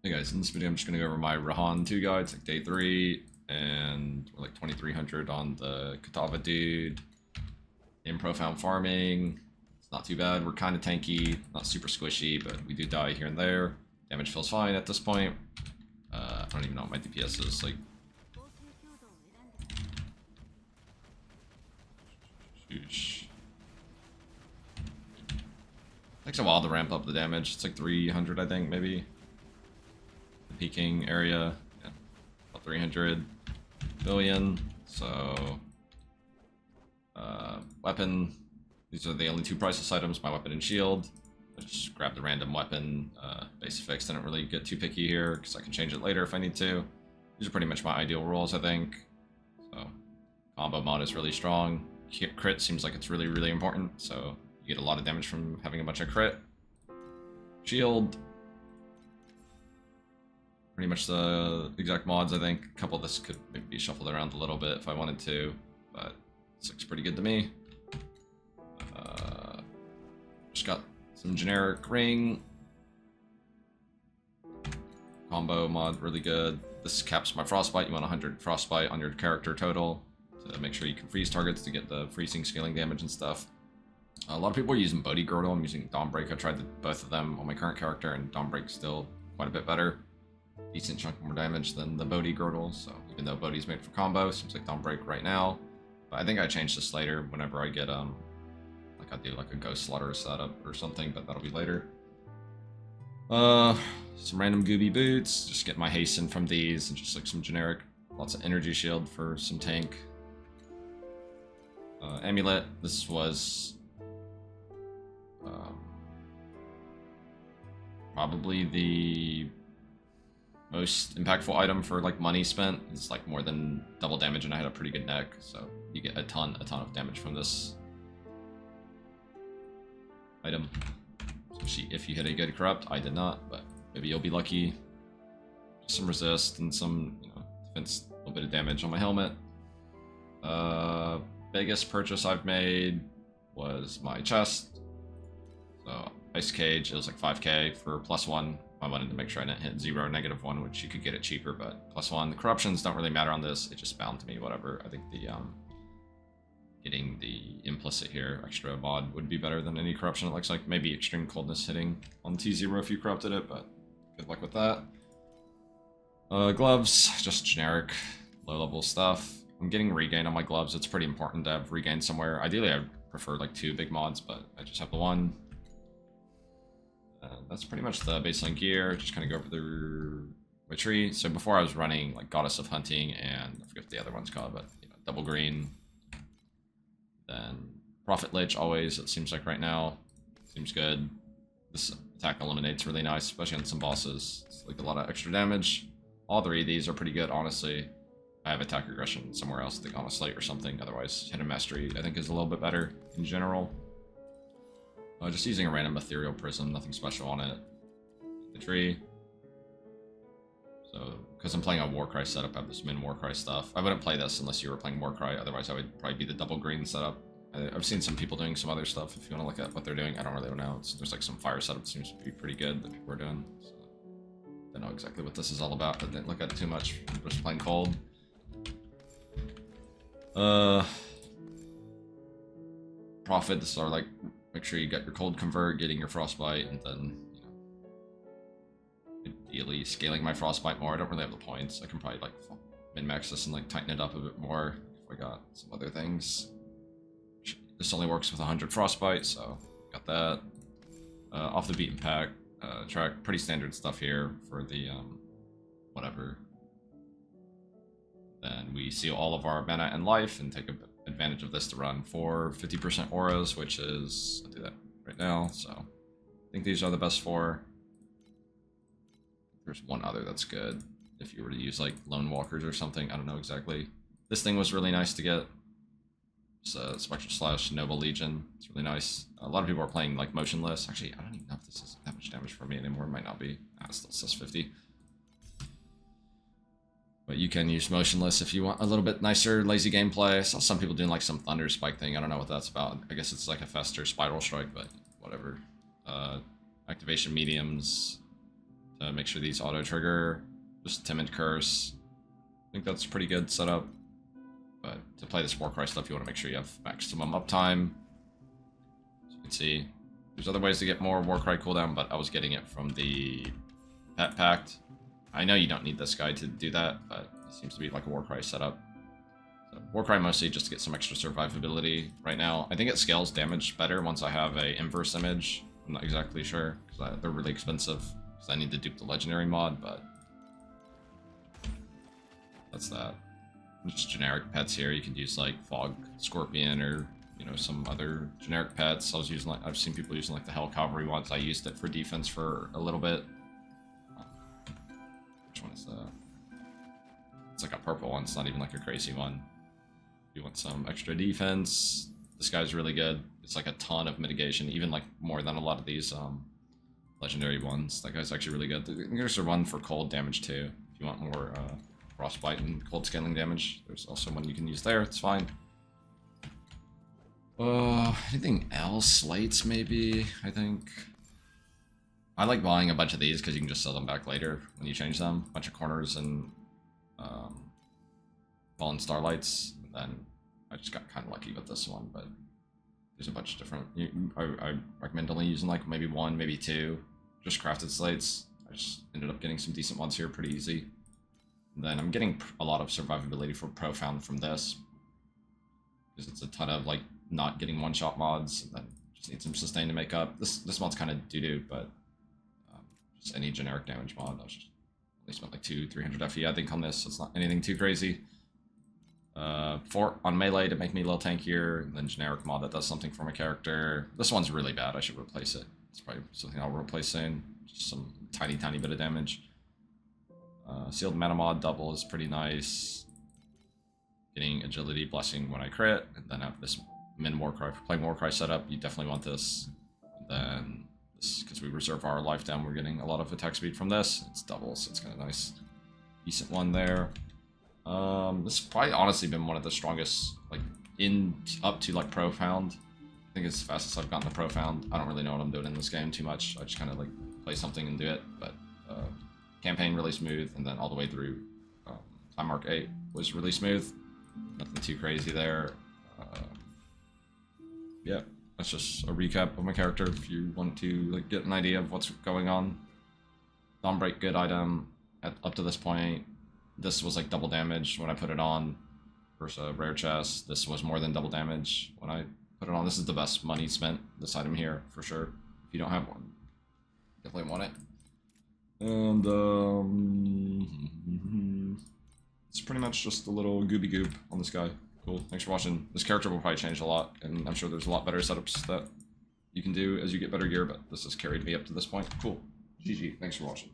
Hey guys, in this video I'm just going to go over my Rehan 2 guides, like day 3, and we're like 2300 on the Katava dude. In profound farming, it's not too bad, we're kind of tanky, not super squishy, but we do die here and there. Damage feels fine at this point. I don't even know what my DPS is, like... Sheesh. Takes a while to ramp up the damage, it's like 300 I think, maybe. Peaking area, yeah, about 300 billion. So, weapon. These are the only two priceless items: my weapon and shield. I just grabbed a random weapon. Base effects didn't really get too picky here because I can change it later if I need to. These are pretty much my ideal rolls, I think. So, combo mod is really strong. Crit seems like it's really important. So you get a lot of damage from having a bunch of crit. Shield. Pretty much the exact mods, I think. A couple of this could maybe be shuffled around a little bit if I wanted to, but this looks pretty good to me. Just got some generic ring. Combo mod, really good. This caps my frostbite. You want 100 frostbite on your character total to make sure you can freeze targets to get the freezing scaling damage and stuff. A lot of people are using Bodhi Girdle. I'm using Dawnbreak. I tried both of them on my current character, and Dawnbreak's still quite a bit better. Decent chunk more damage than the Bodhi Girdle, so even though Bodhi's made for combo, seems like Dawnbreak right now. But I think I change this later whenever I get, like I'll do like a Ghost Slaughter setup or something, but that'll be later. Some random Gooby Boots, just get my hasten from these, and just like some generic, lots of energy shield for some tank. Amulet, this was probably the most impactful item for like money spent. It's like more than double damage, and I had a pretty good neck, so you get a ton of damage from this item. Especially if you hit a good corrupt. I did not, but maybe you'll be lucky. Just some resist and some, you know, defense, a little bit of damage on my helmet. Biggest purchase I've made was my chest. So Ice Cage, it was like 5k for +1. I wanted to make sure I didn't hit 0 or -1, which you could get it cheaper, but +1. The corruptions don't really matter on this. It just bound to me, whatever. I think the getting the implicit here, extra mod, would be better than any corruption. It looks like maybe extreme coldness hitting on T0 if you corrupted it, but good luck with that. Gloves, just generic low-level stuff. I'm getting regain on my gloves. It's pretty important to have regain somewhere. Ideally, I prefer like 2 big mods, but I just have the 1. That's pretty much the baseline gear. Just kind of go over my tree. So before I was running like Goddess of Hunting and I forget what the other one's called, but you know, double green. Then Prophet Lich always, it seems like right now. Seems good. This attack eliminates really nice, especially on some bosses. It's like a lot of extra damage. All 3 of these are pretty good, honestly. I have attack aggression somewhere else, I think on a slate or something. Otherwise, hidden mastery I think is a little bit better in general. Just using a random ethereal prism, nothing special on it. The tree. So, because I'm playing a Warcry setup, I have this min Warcry stuff. I wouldn't play this unless you were playing Warcry, otherwise I would probably be the double green setup. I've seen some people doing some other stuff. If you want to look at what they're doing, I don't really know. There's like some fire setup that seems to be pretty good that people are doing. So, I don't know exactly what this is all about. I didn't look at it too much. I'm just playing cold. Profits are like, make sure you get your cold convert, getting your frostbite, and then, you know, ideally scaling my frostbite more. I don't really have the points. I can probably like min-max this and like tighten it up a bit more if I got some other things. This only works with 100 frostbite, so got that. Off the beaten path track, pretty standard stuff here for the whatever. Then we seal all of our mana and life and take advantage of this to run for 50% auras, which is, I'll do that right now. So I think these are the best 4. There's one other that's good if you were to use like lone walkers or something. I don't know exactly. This thing was really nice to get. It's a Spectral / Noble Legion. It's really nice. A lot of people are playing like motionless. Actually, I don't even know if this is that much damage for me anymore. It might not be. It still says 50. But you can use motionless if you want a little bit nicer, lazy gameplay. I saw some people doing like some Thunder Spike thing. I don't know what that's about. I guess it's like a Fester Spiral Strike, but whatever. Activation mediums to make sure these auto trigger. Just Timid Curse. I think that's pretty good setup. But to play this Warcry stuff, you want to make sure you have maximum uptime. As you can see, there's other ways to get more Warcry cooldown, but I was getting it from the Pet Pact. I know you don't need this guy to do that, but it seems to be like a Warcry setup. So Warcry mostly just to get some extra survivability right now. I think it scales damage better once I have a inverse image. I'm not exactly sure, because they're really expensive, because I need to dupe the legendary mod, but that's that. Just generic pets here. You could use like Fog Scorpion or, you know, some other generic pets. I've seen people using like the Hell Cavalry ones. I used it for defense for a little bit. Which one is that? It's like a purple one. It's not even like a crazy one. If you want some extra defense, this guy's really good. It's like a ton of mitigation, even like more than a lot of these legendary ones. That guy's actually really good. There's a one for cold damage too. If you want more frostbite and cold scaling damage, there's also one you can use there. It's fine. Anything else? Slates maybe, I think. I like buying a bunch of these because you can just sell them back later when you change them. A bunch of corners and fallen starlights. And then I just got kind of lucky with this one, but there's a bunch of different. I recommend only using like maybe one, maybe two, just crafted slates. I just ended up getting some decent ones here, pretty easy. And then I'm getting a lot of survivability for Profound from this, because it's a ton of like not getting one-shot mods, and then just need some sustain to make up. This mod's kind of doo-doo, but just any generic damage mod. I was just only spent like 200-300 FE I think on this, so it's not anything too crazy. Fort on melee to make me a little tankier, and then generic mod that does something for my character. This one's really bad. I should replace it. It's probably something I'll replace soon. Just some tiny bit of damage. Sealed mana mod double is pretty nice. Getting agility blessing when I crit, and then have this min Warcry. For playing Warcry setup, you definitely want this. And then this, because we reserve our life down, we're getting a lot of attack speed from this. It's double, so it's kind of nice. Decent one there. This has probably honestly been one of the strongest, like up to like Profound. I think it's the fastest I've gotten to Profound. I don't really know what I'm doing in this game too much. I just kind of like play something and do it, but campaign really smooth, and then all the way through Time Mark 8 was really smooth. Nothing too crazy there. Yeah, that's just a recap of my character if you want to like get an idea of what's going on. Dawnbreak, good item up to this point. This was like double damage when I put it on versus a rare chest. This was more than double damage when I put it on. This is the best money spent, this item here, for sure. If you don't have one, definitely want it. And it's pretty much just a little gooby goop on this guy. Cool, thanks for watching. This character will probably change a lot, and I'm sure there's a lot better setups that you can do as you get better gear, but this has carried me up to this point. Cool. GG, thanks for watching.